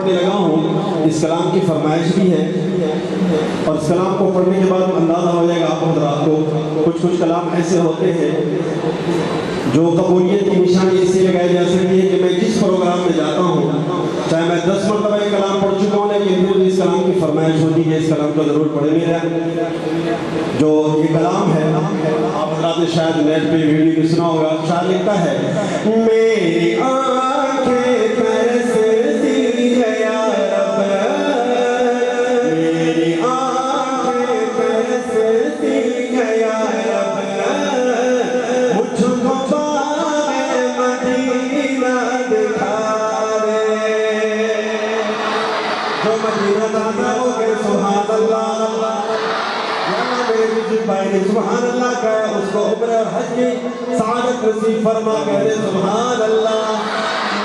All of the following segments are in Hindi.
लगा हूँ। इस कलाम की फरमाइश भी है और इस कलाम को पढ़ने के बाद अंदाज़ा हो जाएगा आप हज़रात को। कुछ कुछ कलाम ऐसे होते हैं जो कबूलियत की निशानी इससे लगाई जा सकती है कि मैं जिस प्रोग्राम में जाता हूँ, चाहे मैं 10 मरतबा ये कलाम पढ़ चुका हूँ, लेकिन फिर इस कलाम की फरमाइश होती है इस कलाम को ज़रूर पढ़े मेरा। जो ये कलाम है आप हज़रात ने शायद नेट पे वीडियो में सुना होगा। शायद लिखता है मेरी आँखें तरसती है या रब, मेरी आँखें तरसती है या रब, मुझको बाग़े मदीना दिखा दे। जो मदीना जाता हो गए सुभान अल्लाह, भाई ने सुभान अल्लाह कहा, उसको उम्र और हज की सादत नसीब फरमा। कहते सुभान अल्लाह।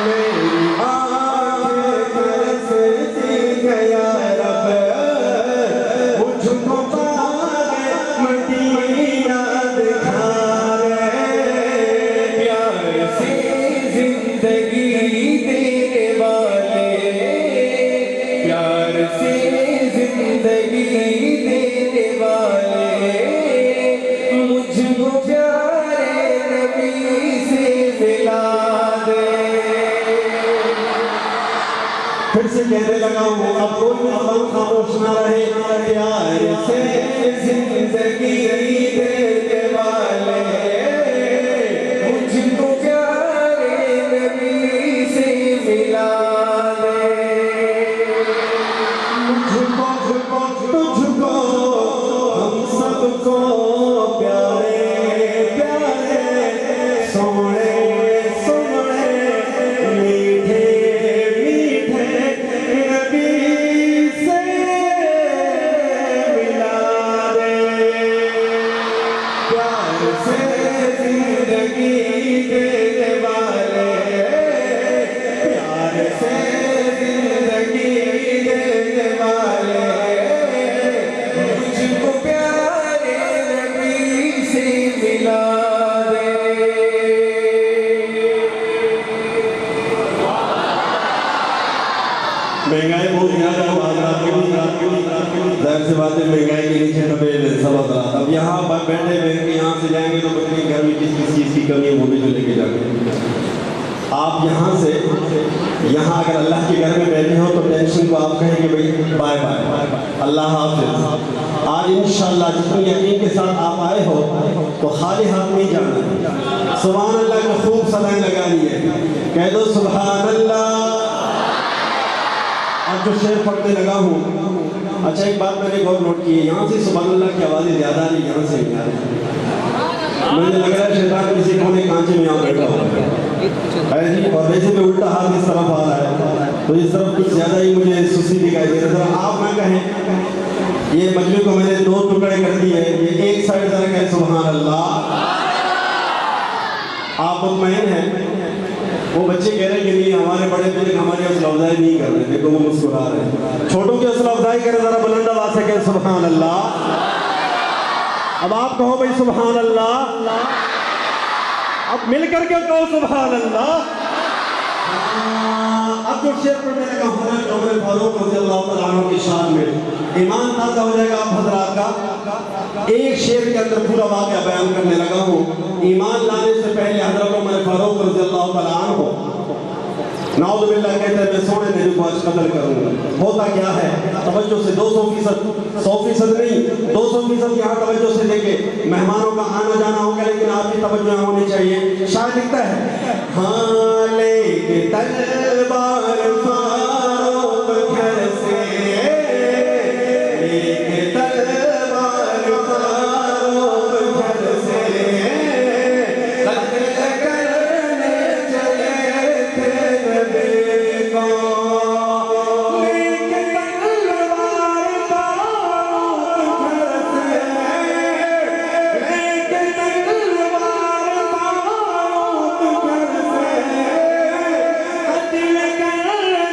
मेरी आँखें तरसती है या रब, मुझको बाग़े मदीना दिखा दे। प्यार से जिंदगी देने वाले, प्यार से जिंदगी देने वाले, मुझको प्यारे नबी से मिला दे। फिर से कहने लगा हूँ, अब कोई भी ज़बान खामोश ना रहे। प्यार से जिंदगी देने वाले, मुझको प्यारे नबी से मिला दे। मुझको तुझको हम सबको प्यारे प्यारे सोने सोने मीठे मीठे नबी से मिला दे। प्यार से जिंदगी देने वाले, प्यार से जिंदगी देने वाले, मुझको प्यारे नबी से मिला दे। महंगाई बहुत ज़्यादा जाहिर सी बात है, महंगाई के नीचे दबे सब हज़रात। अब यहाँ बैठे हुए यहाँ से जाएंगे तो बल्कि घर में किस किस चीज़ की कमी है वो भी तो लेके जाएंगे। आप यहाँ से यहाँ अगर अल्लाह के घर में बैठे हो तो टेंशन को आप कहेंगे भाई बाय बाय अल्लाह हाफ़िज़। आज इंशाअल्लाह जितनी यकीन के साथ आप आए हो तो खाली हाथ नहीं जाना। सुभान अल्लाह को खूब सलाम लगानी है, कह दो सुभान अल्लाह। अब जो शेर पढ़ने लगा हूँ, अच्छा एक बात मैंने बहुत नोट की है, यहाँ से सुभान अल्लाह की आवाज़ें ज़्यादा आ रही, यहाँ से नहीं आ रही। मुझे लग रहा है शैतान किसी कोने कांचे में यहाँ बैठा हुआ है जी, और वैसे भी उल्टा हाथ इस तरफ आ रहा है तो इस तरफ कुछ ज़्यादा ही मुझे सुस्ती दिखाई दे रहा है। आप ना कहें ये मजलू को मैंने दो टुकड़े कर दिए, ये एक साइड जरा कहें सुभान अल्लाह। आप मुतमईन हैं? वो बच्चे कह रहे हैं कि नहीं हमारे बड़े बुजुर्ग हमारी हौसला अफजाई नहीं कर रहे, देखो वो मुस्कुरा रहे हैं। छोटों की हौसला अफजाई करें जरा बुलंद आवाज़ से कहें सुभान अल्लाह। अब आप कहो भाई सुभान अल्लाह, अब मिल करके कहो सुभान अल्लाह। अब जो शेर पढ़ने लगा हज़रत उमर फारूक रज़ियल्लाहु तआला अन्हु की शान में ईमान ताज़ा हो जाएगा आप हज़रात का। एक शेर के अंदर पूरा वाक़या बयान करने लगा हूँ। ईमान लाने से पहले हज़रत उमर फारूक रज़ियल्लाहु तआला अन्हु नाउज़ु बिल्लाह कहते हैं मैं सोने नबी को आज कत्ल करूँगा। होता क्या है, तवज्जो से 200% 100% नहीं 200% यहाँ तवज्जो से देखे। मेहमानों का आना जाना होगा लेकिन आपकी तवज्जो यहाँ होनी चाहिए। शायद लिखता है हाँ लेके तलवार फारूक घर से, लेके तलवार फारूक घर से, कत्ल करने चले थे नबी को। लेके तलवार फारूक घर से, लेके तलवार फारूक घर से, कत्ल करने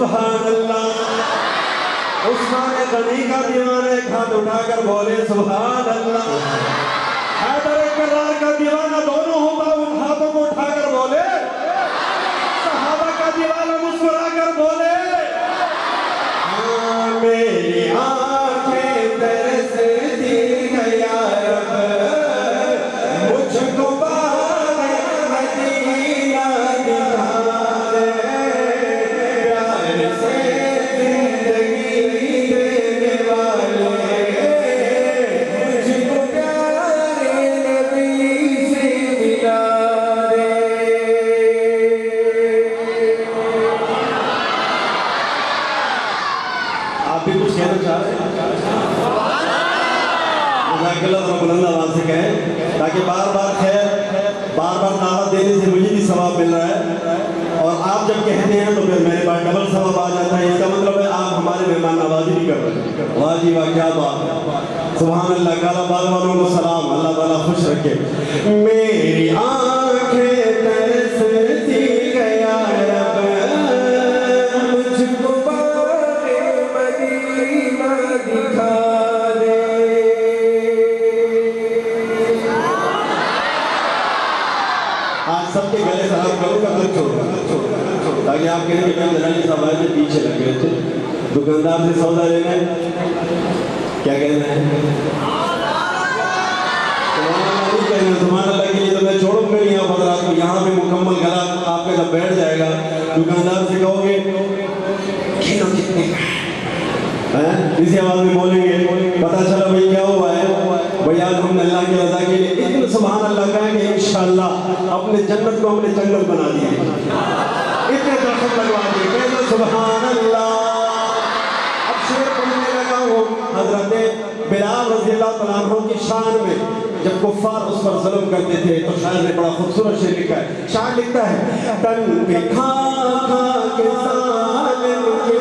सुभान अल्लाह। उस्मान गनी का दीवाना एक हाथ उठाकर बोले सुभान अल्लाह। हैदर करार का दीवाना दोनों उन हाथों को उठाकर बोले। सहाबा का दीवाना मुस्कुराकर बोले हाँ मेरी आंखें तरसती हैं या रब, मुझको बाग़े मदीना दिखा दे, प्यार से जिंदगी देने वाले, मुझको प्यारे नबी से मिला दे। आप भी कुछ कहना चाह रहे हैं? बुलंद आवाज से कहें ताकि बार बार दावत देने से मुझे भी सवाब मिल रहा है, और आप जब कहते हैं तो फिर मेरे पास डबल सवाब आ जाता है। इसका मतलब है आप हमारे मेहमान नवाजी भी कर रहे हैं। वाह जी वाह, क्या बात है, सुभान अल्लाह। काला बाल वालों को सलाम, अल्लाह ताला खुश रखे। मेरी आंखें तरसती हैं या रब, मुझको बाग़े मदीना दिखा दे। आज सबके गले सलाम करूँगा तो छोड़, ताकि आप कहें कि मैं दलाली साहब आए थे पीछे लग गए थे दुकानदार से सौदा लेने। क्या कहना है? सुभान अल्लाह के लिए तो मैं छोड़ूंगा नहीं आप हज़रात को। यहाँ पे मुकम्मल गला आपका जब बैठ जाएगा, दुकानदार से कहोगे किलो कितने का है, इसी आवाज में बोलेंगे, पता चला भाई क्या हुआ है, भैया हम अल्लाह की रज़ा के लिए इतने सुभान अल्लाह कहेंगे इंशाअल्लाह अपने जन्नत को हमने जन्नत बना दिया, इतने दरख्त लगवा दिए। कहते सुभान अल्लाह। अब शेर पढ़ने लगा हूँ हजरत बिलाल रज़ी अल्लाह तआला अन्हु की शान में। जब कुफ्फार उस पर जुल्म करते थे तो शायर ने बड़ा खूबसूरत शेर लिखा है। शायर लिखता है तन पे खा खा के सालिम के